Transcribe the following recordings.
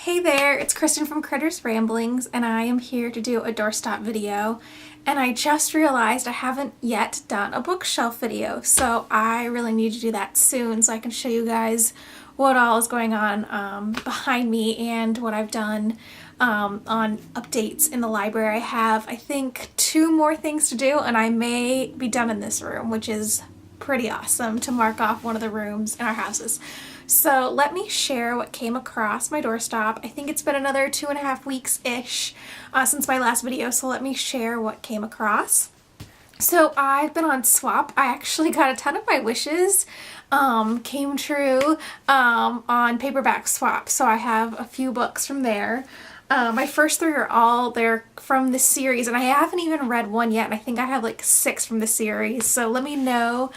Hey there, it's Kristen from Critters Ramblings, and I am here to do a doorstop video. And I just realized I haven't yet done a bookshelf video, so I really need to do that soon so I can show you guys what all is going on behind me and what I've done on updates in the library. I have, I think, 2 more things to do, and I may be done in this room, which is pretty awesome to mark off one of the rooms in our houses. So let me share what came across my doorstop. I think it's been another 2.5 weeks-ish since my last video, so let me share what came across. So I've been on Swap. I actually got a ton of my wishes came true on paperback Swap, so I have a few books from there. My first 3 are they're from the series, and I haven't even read one yet, and I think I have like 6 from the series, so let me know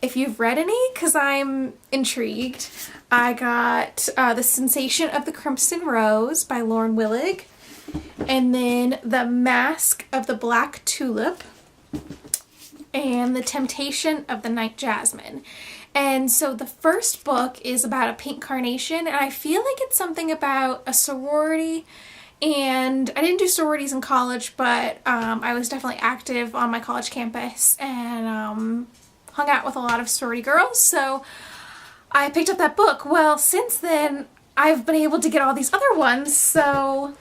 if you've read any, because I'm intrigued. I got The Sensation of the Crimson Rose by Lauren Willig, and then The Mask of the Black Tulip, and The Temptation of the Night Jasmine. And so the first book is about a pink carnation, and I feel like it's something about a sorority. And I didn't do sororities in college, but I was definitely active on my college campus and hung out with a lot of sorority girls, so I picked up that book. Well, since then, I've been able to get all these other ones, so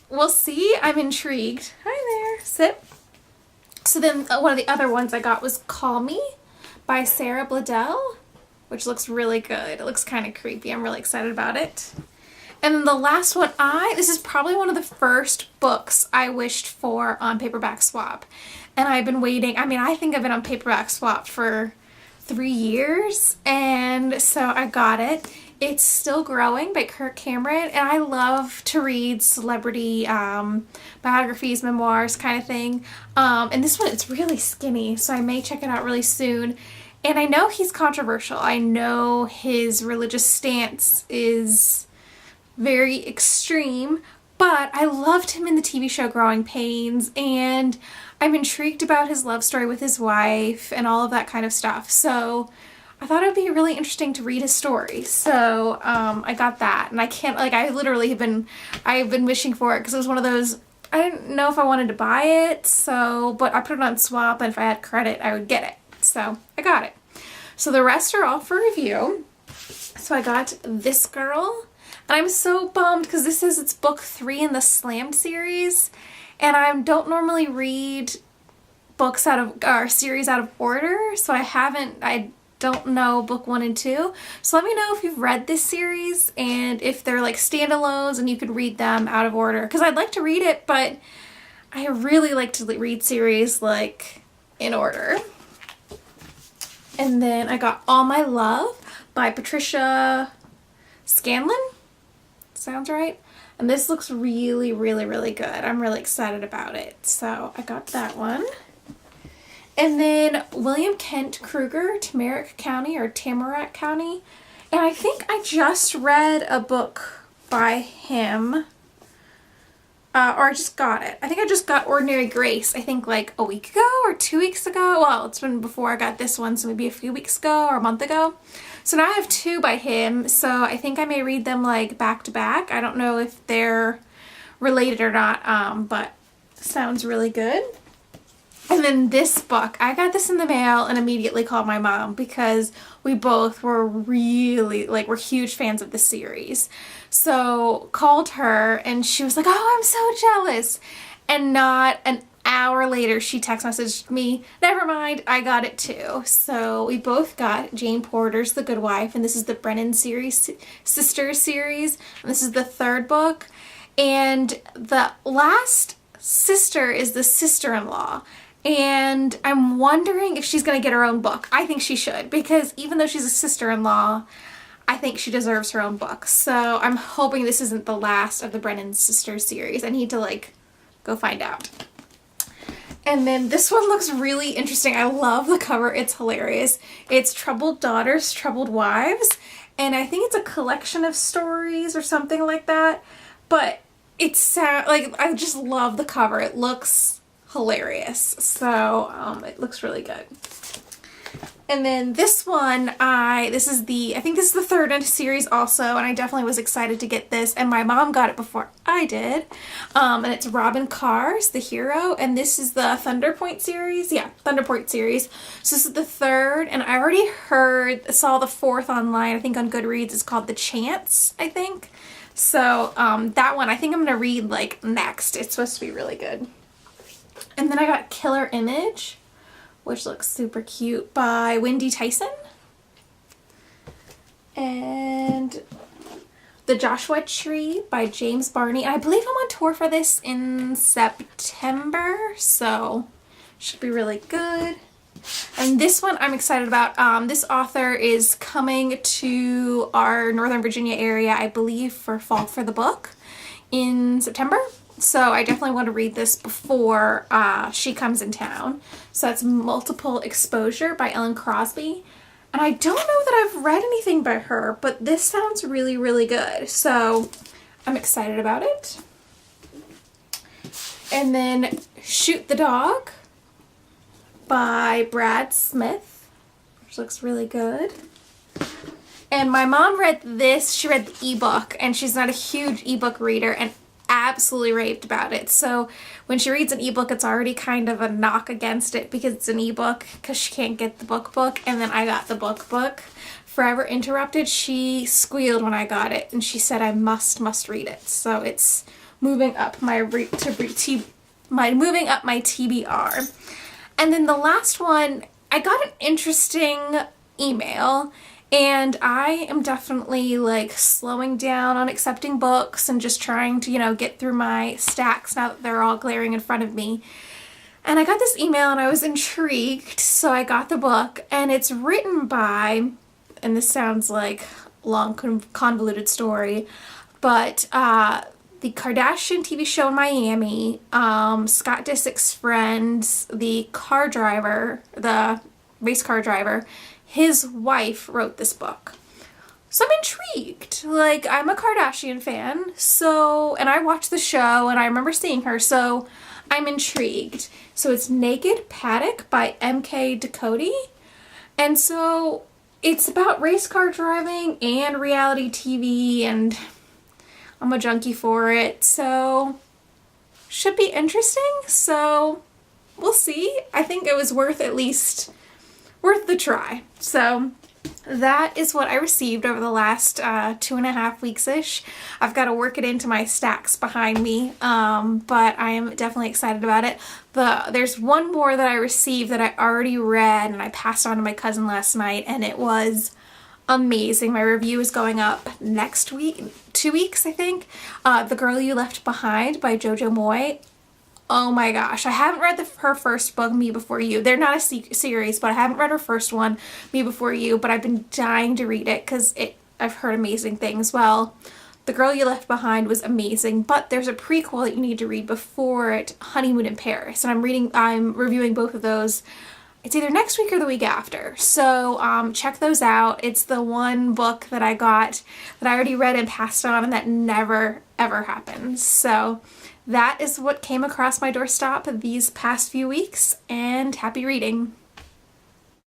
we'll see. I'm intrigued. Hi there. Sit. So then one of the other ones I got was Call Me by Sarah Bladell, which looks really good. It looks kind of creepy. I'm really excited about it. And then the last one, this is probably one of the first books I wished for on paperback Swap. And I've been waiting. I mean, I think I've been on paperback Swap for 3 years, and so I got it. It's Still Growing by Kirk Cameron, and I love to read celebrity biographies, memoirs kind of thing. And this one, it's really skinny, so I may check it out really soon. And I know he's controversial. I know his religious stance is very extreme, but I loved him in the TV show Growing Pains, and I'm intrigued about his love story with his wife and all of that kind of stuff. So I thought it would be really interesting to read his story. So I got that, and I can't, like, I literally have been, I've been wishing for it because it was one of those, I didn't know if I wanted to buy it, so, but I put it on Swap, and if I had credit, I would get it. So I got it. So the rest are all for review. So I got This Girl, and I'm so bummed because this is, it's book 3 in the Slammed series. And I don't normally read books out of, or series out of order, so I don't know book 1 and 2. So let me know if you've read this series and if they're like standalones and you could read them out of order. Because I'd like to read it, but I really like to read series like in order. And then I got All My Love by Patricia Scanlon. Sounds right? And this looks really, really, really good. I'm really excited about it. So I got that one. And then William Kent Kruger, Tamarack County or Tamarack County. And I think I just read a book by him. Or I just got it. I think I just got Ordinary Grace, I think like a week ago or 2 weeks ago. Well, it's been before I got this one, so maybe a few weeks ago or a month ago. So now I have 2 by him, so I think I may read them like back to back. I don't know if they're related or not, but sounds really good. And then this book, I got this in the mail and immediately called my mom because we both were really, like, we're huge fans of the series. So called her and she was like, oh, I'm so jealous. And not an hour later, she text messaged me, never mind, I got it too. So we both got Jane Porter's The Good Wife, and this is the Brennan series, Sisters series. And this is the 3rd book. And the last sister is the sister-in-law. And I'm wondering if she's going to get her own book. I think she should, because even though she's a sister-in-law, I think she deserves her own book. So I'm hoping this isn't the last of the Brennan Sisters series. I need to, like, go find out. And then this one looks really interesting. I love the cover. It's hilarious. It's Troubled Daughters, Troubled Wives. And I think it's a collection of stories or something like that. But it's, like, I just love the cover. It looks hilarious. So it looks really good. And then this one, I think this is the third in a series also, and I definitely was excited to get this, and my mom got it before I did. And it's Robin Carr's The Hero, and this is the Thunderpoint series. Yeah, Thunderpoint series. So this is the third, and I already saw the fourth online, I think on Goodreads. It's called The Chance, I think. So that one, I think I'm gonna read like next. It's supposed to be really good. And then I got Killer Image, which looks super cute, by Wendy Tyson. And The Joshua Tree by James Barney. And I believe I'm on tour for this in September, so should be really good. And this one I'm excited about. This author is coming to our Northern Virginia area, I believe, for Fall for the Book in September. So I definitely want to read this before she comes in town. So that's Multiple Exposure by Ellen Crosby. And I don't know that I've read anything by her, but this sounds really, really good. So I'm excited about it. And then Shoot the Dog by Brad Smith, which looks really good. And my mom read this. She read the ebook, and she's not a huge ebook reader, and absolutely raved about it. So when she reads an ebook, it's already kind of a knock against it because it's an ebook, because she can't get the book. And then I got the book. Forever Interrupted, she squealed when I got it, and she said I must read it. So it's moving up my TBR. And then the last one, I got an interesting email. And I am definitely like slowing down on accepting books and just trying to, get through my stacks now that they're all glaring in front of me. And I got this email and I was intrigued, so I got the book, and it's written by, and this sounds like a long convoluted story, but the Kardashian TV show in Miami, Scott Disick's friend, the race car driver, his wife wrote this book. So I'm intrigued. Like, I'm a Kardashian fan, and I watched the show and I remember seeing her, so I'm intrigued. So it's Naked Paddock by M.K. Ducote. And so it's about race car driving and reality TV, and I'm a junkie for it, so should be interesting. So we'll see. I think it was worth the try. So that is what I received over the last 2.5 weeks-ish. I've got to work it into my stacks behind me, but I am definitely excited about it. There's one more that I received that I already read, and I passed on to my cousin last night, and it was amazing. My review is going up next week, 2 weeks I think. The Girl You Left Behind by Jojo Moy. Oh my gosh, I haven't read her first book, Me Before You. They're not a series, but I haven't read her first one, Me Before You, but I've been dying to read it because I've heard amazing things. Well, The Girl You Left Behind was amazing, but there's a prequel that you need to read before it, Honeymoon in Paris, and I'm reviewing both of those. It's either next week or the week after, so check those out. It's the one book that I got that I already read and passed on, and that never ever happens. So that is what came across my doorstep these past few weeks, and happy reading.